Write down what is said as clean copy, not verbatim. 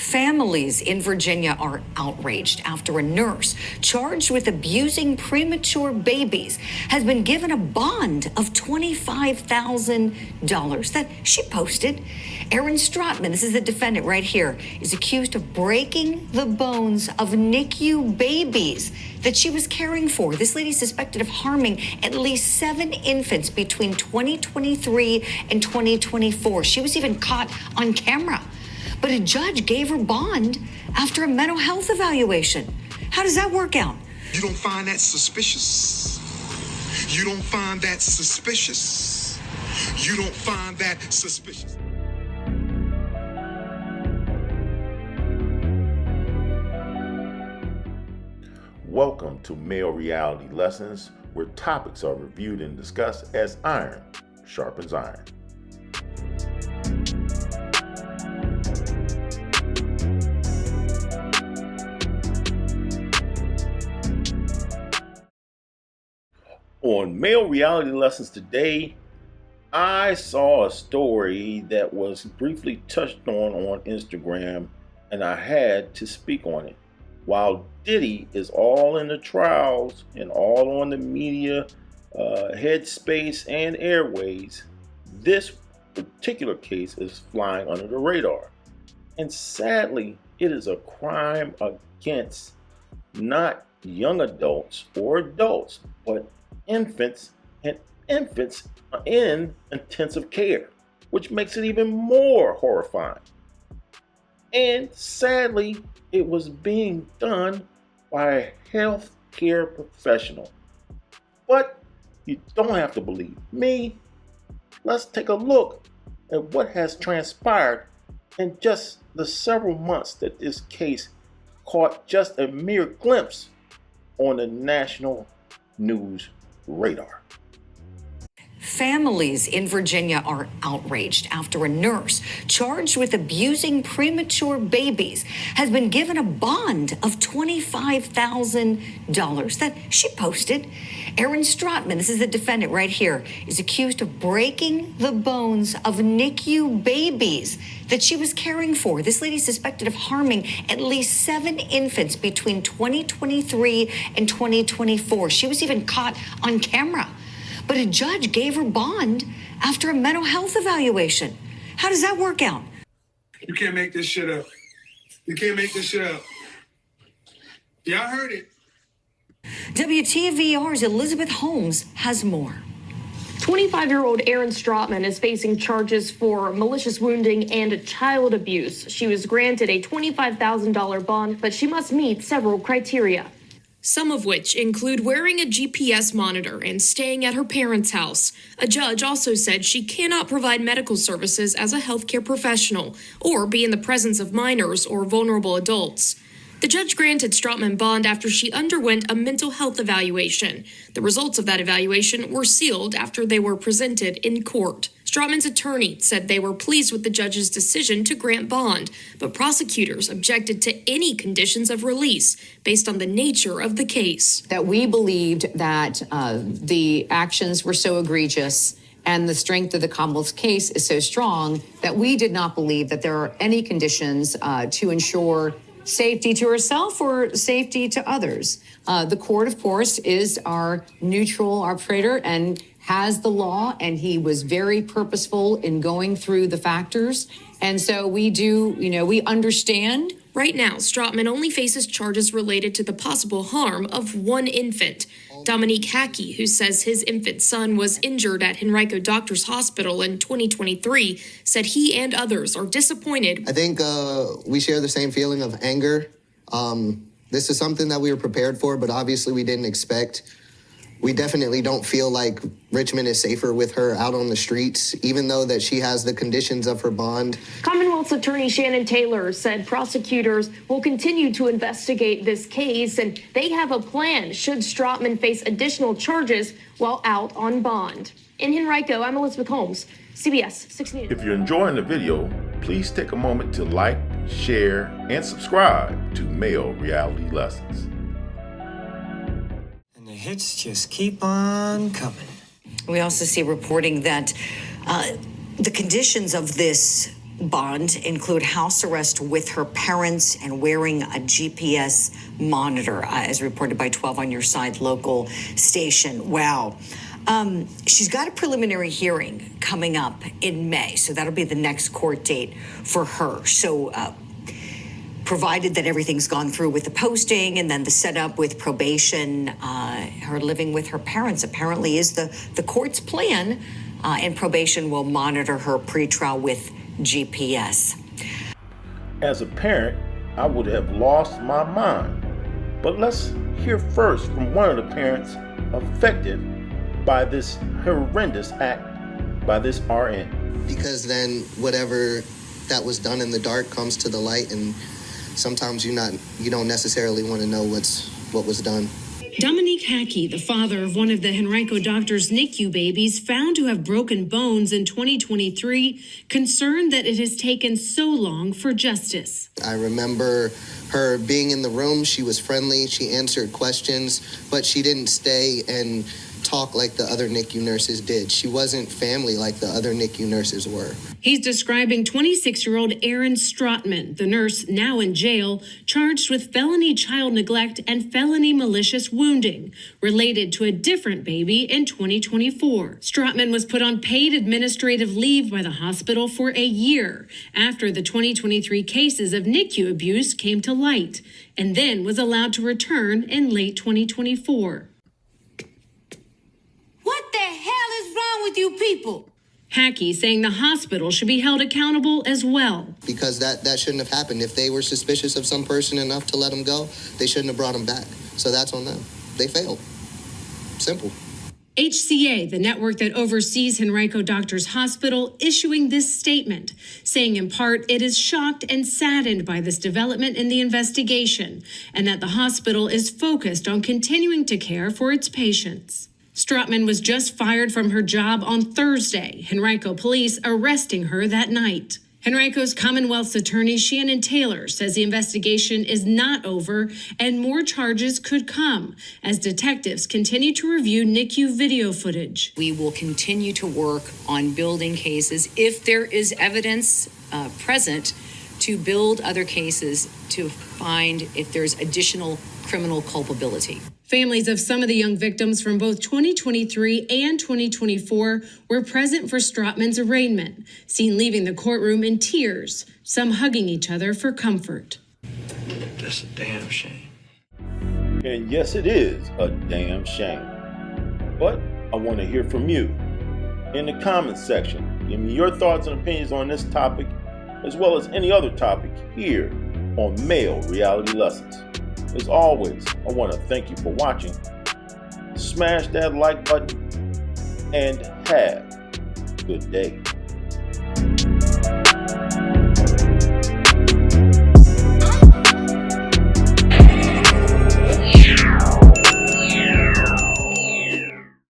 Families in Virginia are outraged after a nurse charged with abusing premature babies has been given a bond of $25,000 that she posted. Erin Stratman, this is the defendant right here, is accused of breaking the bones of NICU babies that she was caring for. This lady is suspected of harming at least 7 infants between 2023 and 2024. She was even caught on camera. But a judge gave her bond after a mental health evaluation. How does that work out? You don't find that suspicious? You don't find that suspicious? You don't find that suspicious? Welcome to Male Reality Lessons, where topics are reviewed and discussed as iron sharpens iron. On Male Reality Lessons today, I saw a story that was briefly touched on Instagram, and I had to speak on it. While Diddy is all in the trials and all on the media headspace and airways, this particular case is flying under the radar. And sadly, it is a crime against not young adults or adults, but infants and infants in intensive care, which makes it even more horrifying. And sadly, it was being done by a healthcare professional. But you don't have to believe me. Let's take a look at what has transpired in just the several months that this case caught just a mere glimpse on the national news radar. Families in Virginia are outraged after a nurse charged with abusing premature babies has been given a bond of $25,000 that she posted. Erin Stratman, this is the defendant right here, is accused of breaking the bones of NICU babies that she was caring for. This lady is suspected of harming at least 7 infants between 2023 and 2024. She was even caught on camera. But a judge gave her bond after a mental health evaluation. How does that work out? You can't make this shit up. You can't make this shit up. Y'all heard it. WTVR's Elizabeth Holmes has more. 25-year-old Erin Stratman is facing charges for malicious wounding and child abuse. She was granted a $25,000 bond, but she must meet several criteria. Some of which include wearing a GPS monitor and staying at her parents' house. A judge also said she cannot provide medical services as a healthcare professional or be in the presence of minors or vulnerable adults. The judge granted Stratman bond after she underwent a mental health evaluation. The results of that evaluation were sealed after they were presented in court. Stratman's attorney said they were pleased with the judge's decision to grant bond, but prosecutors objected to any conditions of release based on the nature of the case. That we believed that the actions were so egregious and the strength of the Commonwealth's case is so strong that we did not believe that there are any conditions to ensure safety to herself or safety to others. The court, of course, is our neutral arbitrator and has the law, and he was very purposeful in going through the factors. And so we understand. Right now, Stratman only faces charges related to the possible harm of 1 infant. Dominique Hackey, who says his infant son was injured at Henrico Doctors Hospital in 2023, said he and others are disappointed. I think we share the same feeling of anger. This is something that we were prepared for, but obviously we didn't expect. We definitely don't feel like Richmond is safer with her out on the streets, even though that she has the conditions of her bond. Commonwealth's attorney Shannon Taylor said prosecutors will continue to investigate this case, and they have a plan should Stratman face additional charges while out on bond. In Henrico, I'm Elizabeth Holmes, CBS 6 News. If you're enjoying the video, please take a moment to like, share, and subscribe to Male Reality Lessons. The hits just keep on coming. We also see reporting that the conditions of this bond include house arrest with her parents and wearing a GPS monitor, as reported by 12 on Your Side local station. Wow. She's got a preliminary hearing coming up in May, so that'll be the next court date for her. So, provided that everything's gone through with the posting and then the setup with probation, her living with her parents apparently is the court's plan, and probation will monitor her pretrial with GPS. As a parent, I would have lost my mind. But let's hear first from one of the parents affected by this horrendous act by this RN. Because then whatever that was done in the dark comes to the light, and sometimes you don't necessarily want to know what was done. Dominique Hackey, the father of one of the Henrico doctor's NICU babies, found to have broken bones in 2023, concerned that it has taken so long for justice. I remember her being in the room. She was friendly. She answered questions, but she didn't stay and talk like the other NICU nurses did. She wasn't family like the other NICU nurses were. He's describing 26-year-old Erin Strotman, the nurse now in jail, charged with felony child neglect and felony malicious wounding, related to a different baby in 2024. Strotman was put on paid administrative leave by the hospital for a year after the 2023 cases of NICU abuse came to light, and then was allowed to return in late 2024. What the hell is wrong with you people? Hackey saying the hospital should be held accountable as well. Because that shouldn't have happened. If they were suspicious of some person enough to let them go, they shouldn't have brought them back. So that's on them. They failed. Simple. HCA, the network that oversees Henrico Doctors Hospital, issuing this statement, saying in part it is shocked and saddened by this development in the investigation, and that the hospital is focused on continuing to care for its patients. Strotman was just fired from her job on Thursday, Henrico police arresting her that night. Henrico's Commonwealth's attorney, Shannon Taylor, says the investigation is not over and more charges could come as detectives continue to review NICU video footage. We will continue to work on building cases if there is evidence present to build other cases to find if there's additional criminal culpability. Families of some of the young victims from both 2023 and 2024 were present for Strotman's arraignment, seen leaving the courtroom in tears, some hugging each other for comfort. That's a damn shame. And yes, it is a damn shame. But I want to hear from you in the comments section. Give me your thoughts and opinions on this topic, as well as any other topic here on Male Reality Lessons. As always, I want to thank you for watching. Smash that like button and have a good day.